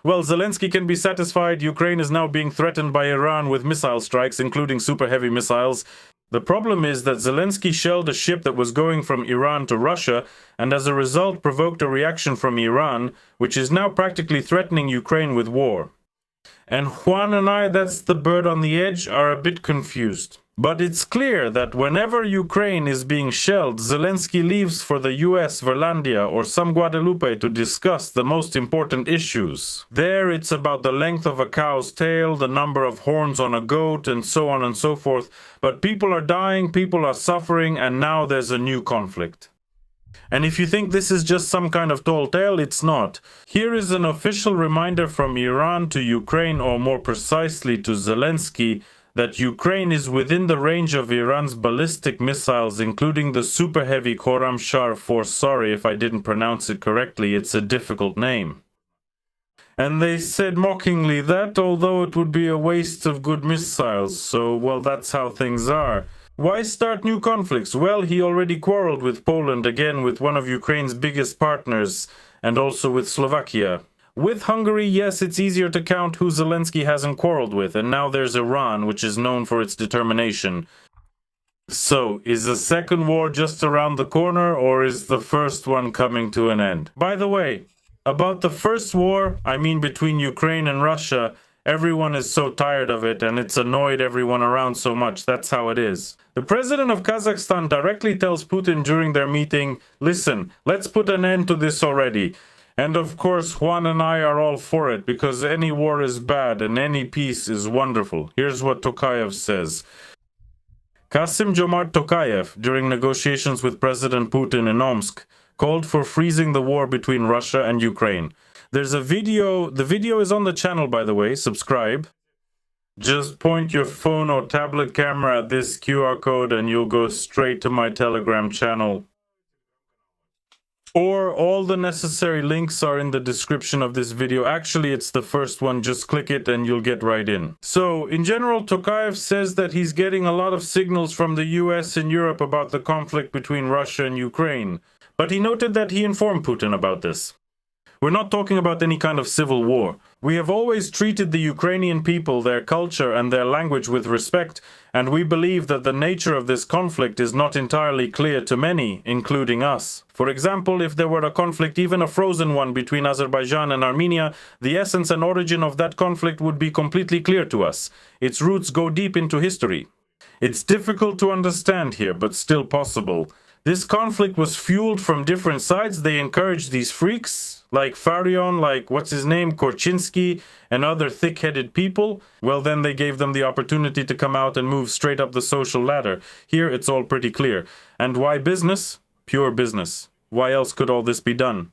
Well, Zelensky can be satisfied. Ukraine is now being threatened by Iran with missile strikes, including super heavy missiles. The problem is that Zelensky shelled a ship that was going from Iran to Russia, and as a result provoked a reaction from Iran, which is now practically threatening Ukraine with war. And Juan and I, that's the bird on the edge, are a bit confused. But it's clear that whenever Ukraine is being shelled, Zelensky leaves for the US, Verlandia, or some Guadalupe to discuss the most important issues. There it's about the length of a cow's tail, the number of horns on a goat, and so on and so forth. But people are dying, people are suffering, and now there's a new conflict. And if you think this is just some kind of tall tale, it's not. Here is an official reminder from Iran to Ukraine, or more precisely to Zelensky, that Ukraine is within the range of Iran's ballistic missiles, including the super heavy Khorramshahr 4. Sorry if I didn't pronounce it correctly, it's a difficult name. And they said mockingly that, although it would be a waste of good missiles, so, well, that's how things are. Why start new conflicts? Well, he already quarreled with Poland, again with one of Ukraine's biggest partners, and also with Slovakia. With Hungary, yes, it's easier to count who Zelensky hasn't quarreled with, and now there's Iran, which is known for its determination. So, is the second war just around the corner, or is the first one coming to an end? By the way, about the first war, I mean between Ukraine and Russia, everyone is so tired of it, and it's annoyed everyone around so much. That's how it is. The president of Kazakhstan directly tells Putin during their meeting, listen, let's put an end to this already. And of course, Juan and I are all for it, because any war is bad and any peace is wonderful. Here's what Tokayev says. Kassym-Jomart Tokayev, during negotiations with President Putin in Omsk, called for freezing the war between Russia and Ukraine. There's a video, the video is on the channel, by the way, subscribe. Just point your phone or tablet camera at this QR code and you'll go straight to my Telegram channel. Or all the necessary links are in the description of this video. Actually, it's the first one. Just click it and you'll get right in. So, in general, Tokayev says that he's getting a lot of signals from the US and Europe about the conflict between Russia and Ukraine. But he noted that he informed Putin about this. We're not talking about any kind of civil war. We have always treated the Ukrainian people, their culture and their language with respect, and we believe that the nature of this conflict is not entirely clear to many, including us. For example, if there were a conflict, even a frozen one, between Azerbaijan and Armenia, the essence and origin of that conflict would be completely clear to us. Its roots go deep into history. It's difficult to understand here, but still possible. This conflict was fueled from different sides. They encouraged these freaks, like Farion, like what's his name, Korchinsky, and other thick-headed people. Well, then they gave them the opportunity to come out and move straight up the social ladder. Here it's all pretty clear. And why business? Pure business. Why else could all this be done?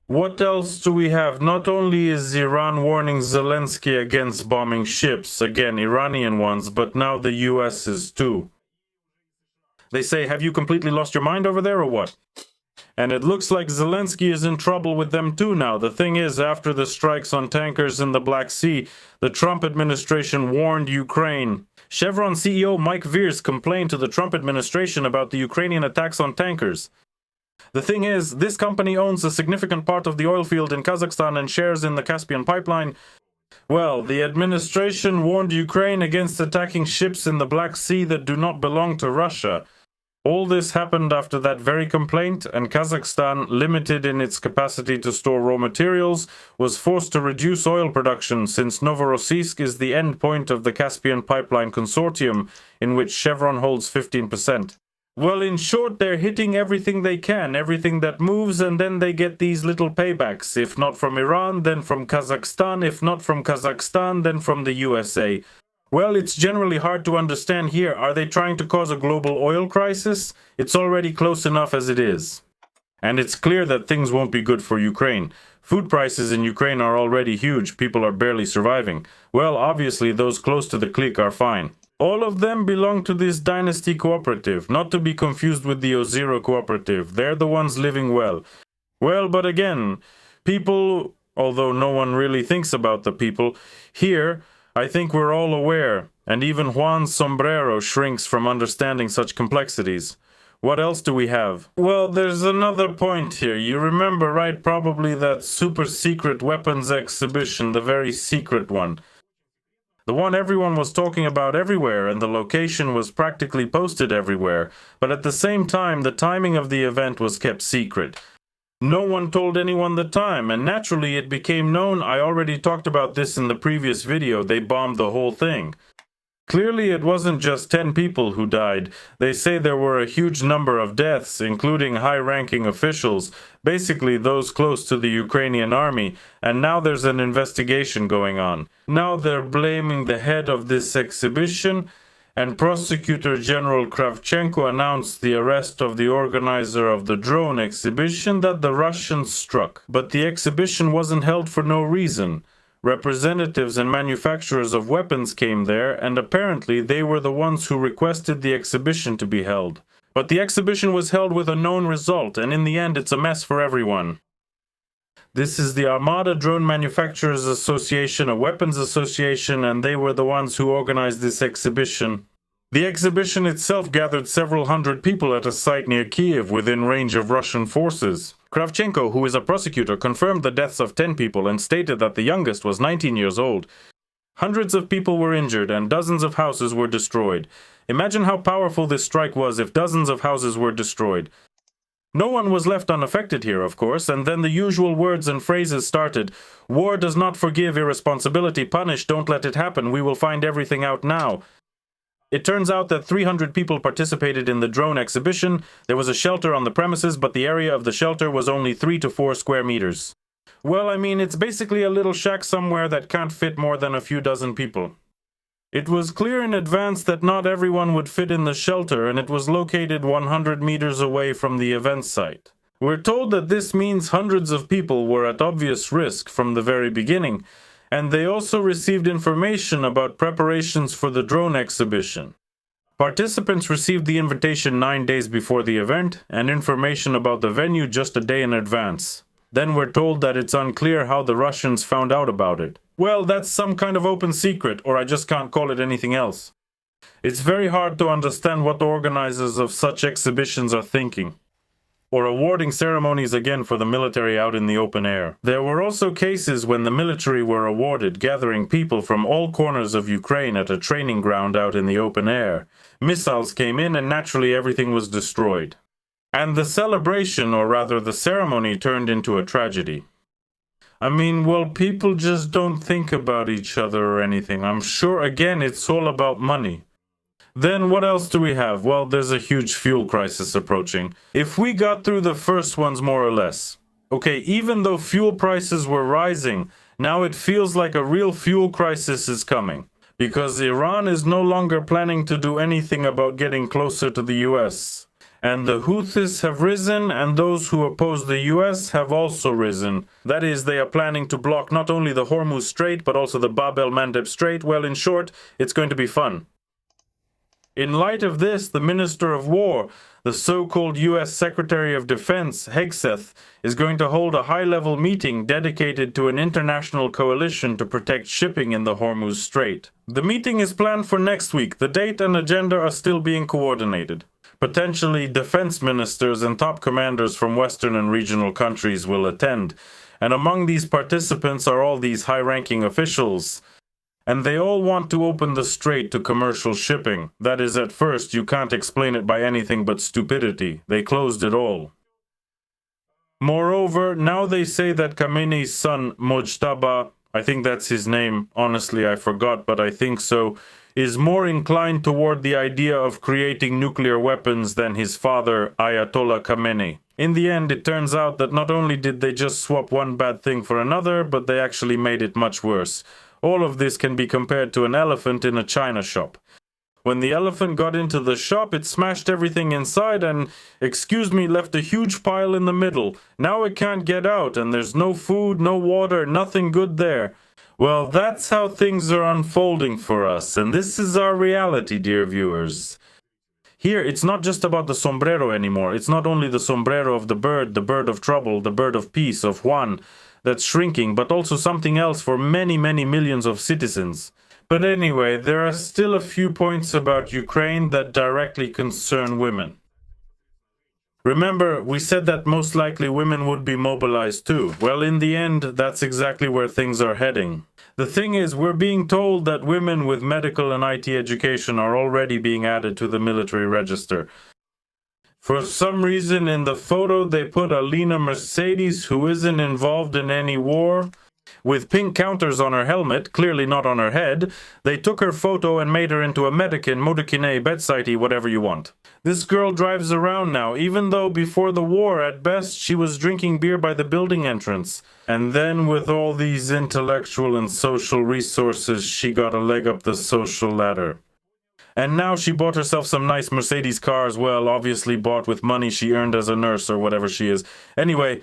What else do we have? Not only is Iran warning Zelensky against bombing ships, again Iranian ones, but now the US is too. They say, have you completely lost your mind over there or what? And it looks like Zelensky is in trouble with them too now. The thing is, after the strikes on tankers in the Black Sea, the Trump administration warned Ukraine. Chevron CEO Mike Veers complained to the Trump administration about the Ukrainian attacks on tankers. The thing is, this company owns a significant part of the oil field in Kazakhstan and shares in the Caspian pipeline. Well, the administration warned Ukraine against attacking ships in the Black Sea that do not belong to Russia. All this happened after that very complaint, and Kazakhstan, limited in its capacity to store raw materials, was forced to reduce oil production since Novorossiysk is the end point of the Caspian Pipeline Consortium, in which Chevron holds 15%. Well, in short, they're hitting everything they can, everything that moves, and then they get these little paybacks. If not from Iran, then from Kazakhstan. If not from Kazakhstan, then from the USA. Well, it's generally hard to understand here. Are they trying to cause a global oil crisis? It's already close enough as it is. And it's clear that things won't be good for Ukraine. Food prices in Ukraine are already huge. People are barely surviving. Well, obviously, those close to the clique are fine. All of them belong to this dynasty cooperative, not to be confused with the Ozero cooperative. They're the ones living well. Well, but again, people, although no one really thinks about the people, here, I think we're all aware, and even Juan Sombrero shrinks from understanding such complexities. What else do we have? Well, there's another point here. You remember, right? Probably that super secret weapons exhibition, the very secret one. The one everyone was talking about everywhere, and the location was practically posted everywhere. But at the same time, the timing of the event was kept secret. No one told anyone the time, and naturally it became known. I already talked about this in the previous video. They bombed the whole thing. Clearly, it wasn't just 10 people who died. They say there were a huge number of deaths, including high-ranking officials, basically those close to the Ukrainian army, and now there's an investigation going on. Now they're blaming the head of this exhibition, and Prosecutor General Kravchenko announced the arrest of the organizer of the drone exhibition that the Russians struck. But the exhibition wasn't held for no reason. Representatives and manufacturers of weapons came there, and apparently they were the ones who requested the exhibition to be held. But the exhibition was held with a known result, and in the end it's a mess for everyone. This is the Armada Drone Manufacturers Association, a weapons association, and they were the ones who organized this exhibition. The exhibition itself gathered several hundred people at a site near Kiev within range of Russian forces. Kravchenko, who is a prosecutor, confirmed the deaths of 10 people and stated that the youngest was 19 years old. Hundreds of people were injured and dozens of houses were destroyed. Imagine how powerful this strike was if dozens of houses were destroyed. No one was left unaffected here, of course, and then the usual words and phrases started. War does not forgive, irresponsibility punished, don't let it happen, we will find everything out now. It turns out that 300 people participated in the drone exhibition. There was a shelter on the premises, but the area of the shelter was only 3 to 4 square meters. Well, I mean, it's basically a little shack somewhere that can't fit more than a few dozen people. It was clear in advance that not everyone would fit in the shelter, and it was located 100 meters away from the event site. We're told that this means hundreds of people were at obvious risk from the very beginning, and they also received information about preparations for the drone exhibition. Participants received the invitation 9 days before the event, and information about the venue just a day in advance. Then we're told that it's unclear how the Russians found out about it. Well, that's some kind of open secret, or I just can't call it anything else. It's very hard to understand what the organizers of such exhibitions are thinking. Or awarding ceremonies again for the military out in the open air. There were also cases when the military were awarded, gathering people from all corners of Ukraine at a training ground out in the open air. Missiles came in and naturally everything was destroyed. And the celebration, or rather the ceremony, turned into a tragedy. I mean, well, people just don't think about each other or anything. I'm sure, again, it's all about money. Then what else do we have? Well, there's a huge fuel crisis approaching. If we got through the first ones more or less. Okay, even though fuel prices were rising, now it feels like a real fuel crisis is coming. Because Iran is no longer planning to do anything about getting closer to the US. And the Houthis have risen, and those who oppose the US have also risen. That is, they are planning to block not only the Hormuz Strait, but also the Bab el-Mandeb Strait. Well, in short, it's going to be fun. In light of this, the Minister of War, the so-called US Secretary of Defense, Hegseth, is going to hold a high-level meeting dedicated to an international coalition to protect shipping in the Hormuz Strait. The meeting is planned for next week. The date and agenda are still being coordinated. Potentially, defense ministers and top commanders from Western and regional countries will attend. And among these participants are all these high-ranking officials. And they all want to open the strait to commercial shipping. That is, at first, you can't explain it by anything but stupidity. They closed it all. Moreover, now they say that Khamenei's son, Mojtaba, I think that's his name, honestly I forgot, but I think so, is more inclined toward the idea of creating nuclear weapons than his father, Ayatollah Khamenei. In the end, it turns out that not only did they just swap one bad thing for another, but they actually made it much worse. All of this can be compared to an elephant in a china shop. When the elephant got into the shop, it smashed everything inside and, excuse me, left a huge pile in the middle. Now it can't get out, and there's no food, no water, nothing good there. Well, that's how things are unfolding for us, and this is our reality, dear viewers. Here, it's not just about the sombrero anymore. It's not only the sombrero of the bird of trouble, the bird of peace, of Juan, that's shrinking, but also something else for many, many millions of citizens. But anyway, there are still a few points about Ukraine that directly concern women. Remember, we said that most likely women would be mobilized too. Well, in the end, that's exactly where things are heading. The thing is, we're being told that women with medical and IT education are already being added to the military register. For some reason, in the photo, they put Alina Mercedes, who isn't involved in any war, with pink counters on her helmet, clearly not on her head. They took her photo and made her into a medikin, modikine, bedsidey, whatever you want. This girl drives around now, even though before the war, at best, she was drinking beer by the building entrance. And then with all these intellectual and social resources, she got a leg up the social ladder. And now she bought herself some nice Mercedes cars, well, obviously bought with money she earned as a nurse or whatever she is. Anyway,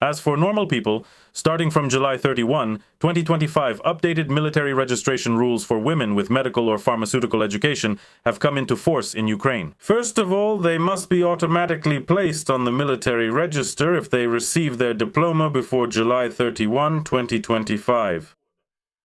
as for normal people, starting from July 31, 2025, updated military registration rules for women with medical or pharmaceutical education have come into force in Ukraine. First of all, they must be automatically placed on the military register if they receive their diploma before July 31, 2025.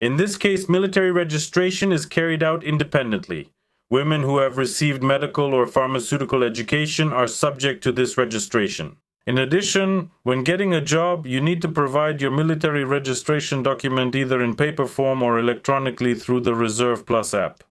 In this case, military registration is carried out independently. Women who have received medical or pharmaceutical education are subject to this registration. In addition, when getting a job, you need to provide your military registration document either in paper form or electronically through the Reserve Plus app.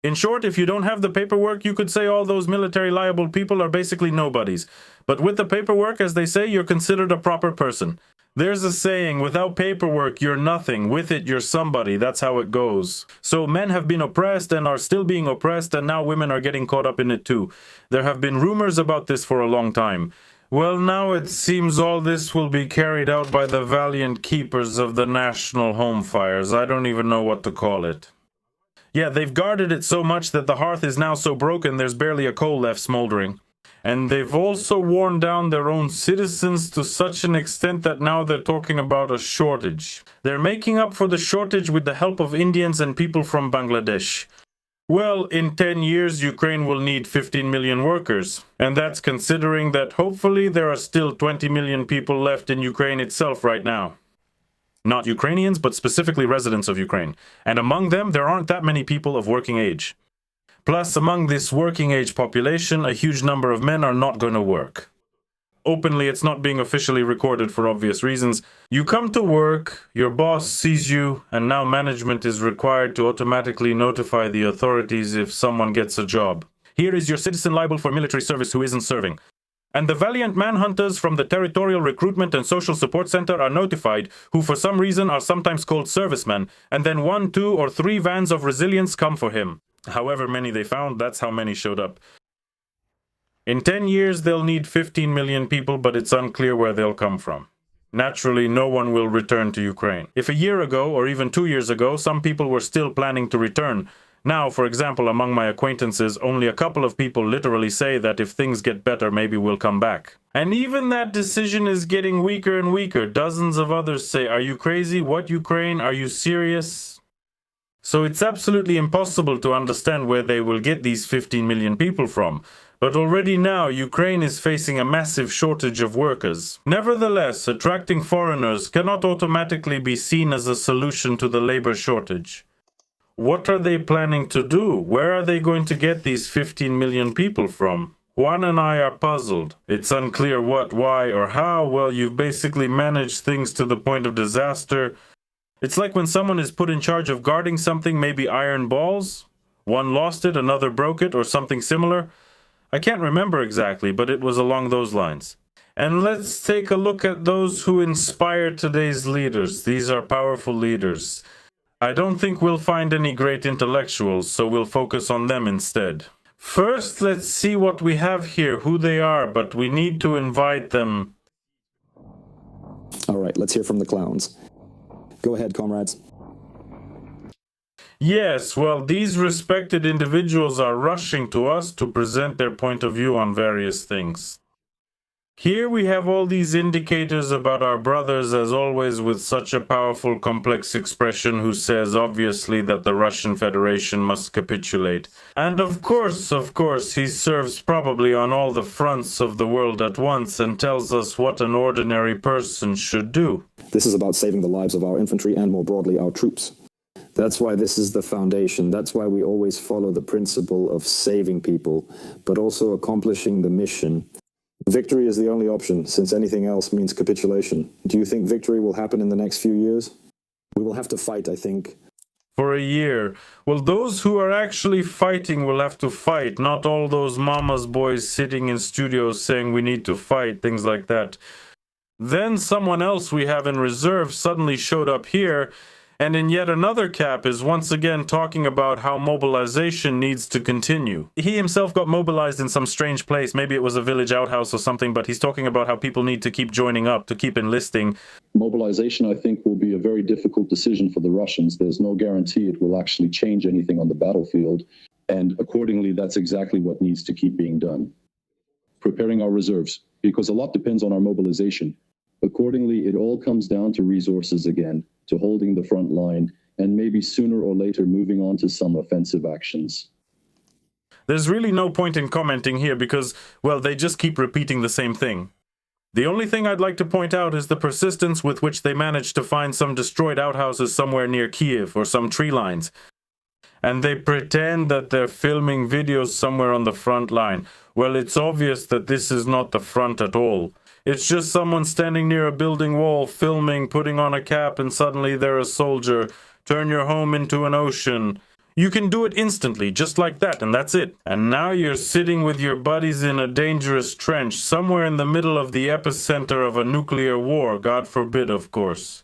In short, if you don't have the paperwork, you could say all those military liable people are basically nobodies. But with the paperwork, as they say, you're considered a proper person. There's a saying, without paperwork, you're nothing. With it, you're somebody. That's how it goes. So men have been oppressed and are still being oppressed, and now women are getting caught up in it too. There have been rumors about this for a long time. Well, now it seems all this will be carried out by the valiant keepers of the national home fires. I don't even know what to call it. Yeah, they've guarded it so much that the hearth is now so broken there's barely a coal left smoldering. And they've also worn down their own citizens to such an extent that now they're talking about a shortage. They're making up for the shortage with the help of Indians and people from Bangladesh. Well, in 10 years, Ukraine will need 15 million workers. And that's considering that hopefully there are still 20 million people left in Ukraine itself right now. Not Ukrainians, but specifically residents of Ukraine. And among them, there aren't that many people of working age. Plus, among this working age population, a huge number of men are not going to work. Openly, it's not being officially recorded for obvious reasons. You come to work, your boss sees you, and now management is required to automatically notify the authorities if someone gets a job. Here is your citizen liable for military service who isn't serving. And the valiant manhunters from the Territorial Recruitment and Social Support Center are notified, who for some reason are sometimes called servicemen, and then 1, 2, or 3 vans of resilience come for him. However many they found, that's how many showed up. In 10 years, they'll need 15 million people, but it's unclear where they'll come from. Naturally, no one will return to Ukraine. If a year ago, or even 2 years ago, some people were still planning to return, now, for example, among my acquaintances, only a couple of people literally say that if things get better, maybe we'll come back. And even that decision is getting weaker and weaker. Dozens of others say, "Are you crazy? What Ukraine? Are you serious?" So it's absolutely impossible to understand where they will get these 15 million people from. But already now, Ukraine is facing a massive shortage of workers. Nevertheless, attracting foreigners cannot automatically be seen as a solution to the labor shortage. What are they planning to do? Where are they going to get these 15 million people from? Juan and I are puzzled. It's unclear what, why, or how. Well, you've basically managed things to the point of disaster. It's like when someone is put in charge of guarding something, maybe iron balls. One lost it, another broke it, or something similar. I can't remember exactly, but it was along those lines. And let's take a look at those who inspire today's leaders. These are powerful leaders. I don't think we'll find any great intellectuals, so we'll focus on them instead. First, let's see what we have here, who they are, but we need to invite them. All right, let's hear from the clowns. Go ahead, comrades. Yes, well, these respected individuals are rushing to us to present their point of view on various things. Here we have all these indicators about our brothers, as always, with such a powerful, complex expression who says, obviously, that the Russian Federation must capitulate. And of course, he serves probably on all the fronts of the world at once and tells us what an ordinary person should do. This is about saving the lives of our infantry and, more broadly, our troops. That's why this is the foundation. That's why we always follow the principle of saving people, but also accomplishing the mission Victory is the only option, since anything else means capitulation. Do you think victory will happen in the next few years? We will have to fight, I think. For a year. Well, those who are actually fighting will have to fight, not all those mama's boys sitting in studios saying we need to fight, things like that. Then someone else we have in reserve suddenly showed up here, and in yet another cap is once again talking about how mobilization needs to continue. He himself got mobilized in some strange place, maybe it was a village outhouse or something, but he's talking about how people need to keep joining up, to keep enlisting. Mobilization, I think, will be a very difficult decision for the Russians. There's no guarantee it will actually change anything on the battlefield, and accordingly, that's exactly what needs to keep being done. Preparing our reserves, because a lot depends on our mobilization. Accordingly, it all comes down to resources again, to holding the front line, and maybe sooner or later moving on to some offensive actions. There's really no point in commenting here because, well, they just keep repeating the same thing. The only thing I'd like to point out is the persistence with which they managed to find some destroyed outhouses somewhere near Kiev or some tree lines. And they pretend that they're filming videos somewhere on the front line. Well, it's obvious that this is not the front at all. It's just someone standing near a building wall, filming, putting on a cap, and suddenly they're a soldier. Turn your home into an ocean. You can do it instantly, just like that, and that's it. And now you're sitting with your buddies in a dangerous trench, somewhere in the middle of the epicenter of a nuclear war, God forbid, of course.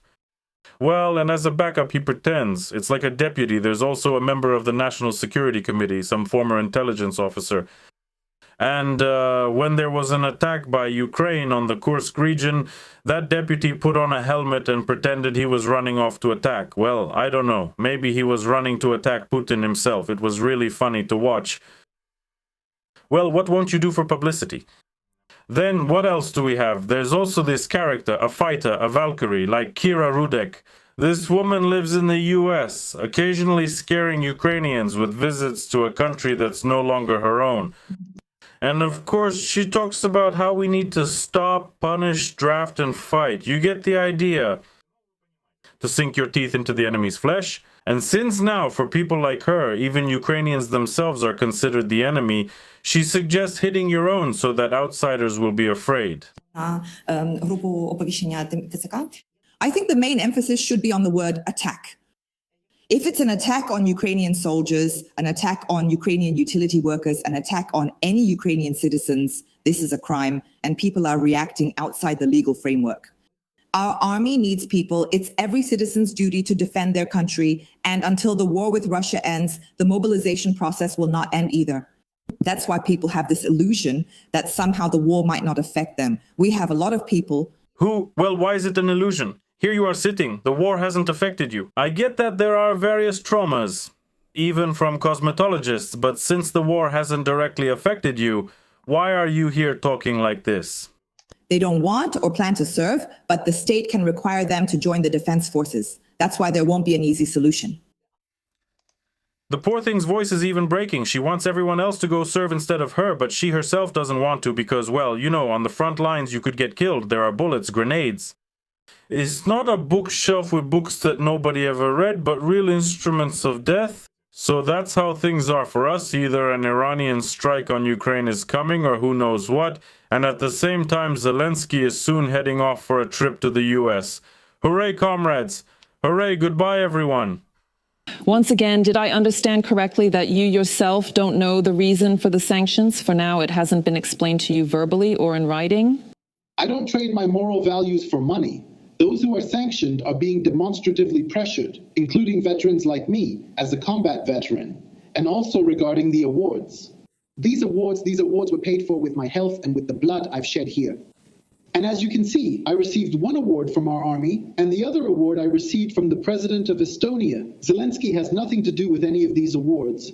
Well, and as a backup, he pretends. It's like a deputy. There's also a member of the National Security Committee, some former intelligence officer. And when there was an attack by Ukraine on the Kursk region, that deputy put on a helmet and pretended he was running off to attack. Well, I don't know. Maybe he was running to attack Putin himself. It was really funny to watch. Well, what won't you do for publicity? Then what else do we have? There's also this character, a fighter, a Valkyrie, like Kira Rudek. This woman lives in the US, occasionally scaring Ukrainians with visits to a country that's no longer her own. And of course, she talks about how we need to stop, punish, draft, and fight. You get the idea. To sink your teeth into the enemy's flesh. And since now, for people like her, even Ukrainians themselves are considered the enemy, she suggests hitting your own so that outsiders will be afraid. I think the main emphasis should be on the word attack. If it's an attack on Ukrainian soldiers, an attack on Ukrainian utility workers, an attack on any Ukrainian citizens, this is a crime, and people are reacting outside the legal framework. Our army needs people. It's every citizen's duty to defend their country, and until the war with Russia ends, the mobilization process will not end either. That's why people have this illusion that somehow the war might not affect them. We have a lot of people who, well, why is it an illusion? Here you are sitting, the war hasn't affected you. I get that there are various traumas, even from cosmetologists, but since the war hasn't directly affected you, why are you here talking like this? They don't want or plan to serve, but the state can require them to join the defense forces. That's why there won't be an easy solution. The poor thing's voice is even breaking. She wants everyone else to go serve instead of her, but she herself doesn't want to because, well, you know, on the front lines you could get killed. There are bullets, grenades. It's not a bookshelf with books that nobody ever read, but real instruments of death. So that's how things are for us. Either an Iranian strike on Ukraine is coming or who knows what. And at the same time, Zelensky is soon heading off for a trip to the US. Hooray, comrades! Hooray, goodbye, everyone! Once again, did I understand correctly that you yourself don't know the reason for the sanctions? For now, it hasn't been explained to you verbally or in writing? I don't trade my moral values for money. Those who are sanctioned are being demonstratively pressured, including veterans like me, as a combat veteran, and also regarding the awards. These awards were paid for with my health and with the blood I've shed here. And as you can see, I received one award from our army, and the other award I received from the president of Estonia. Zelensky has nothing to do with any of these awards.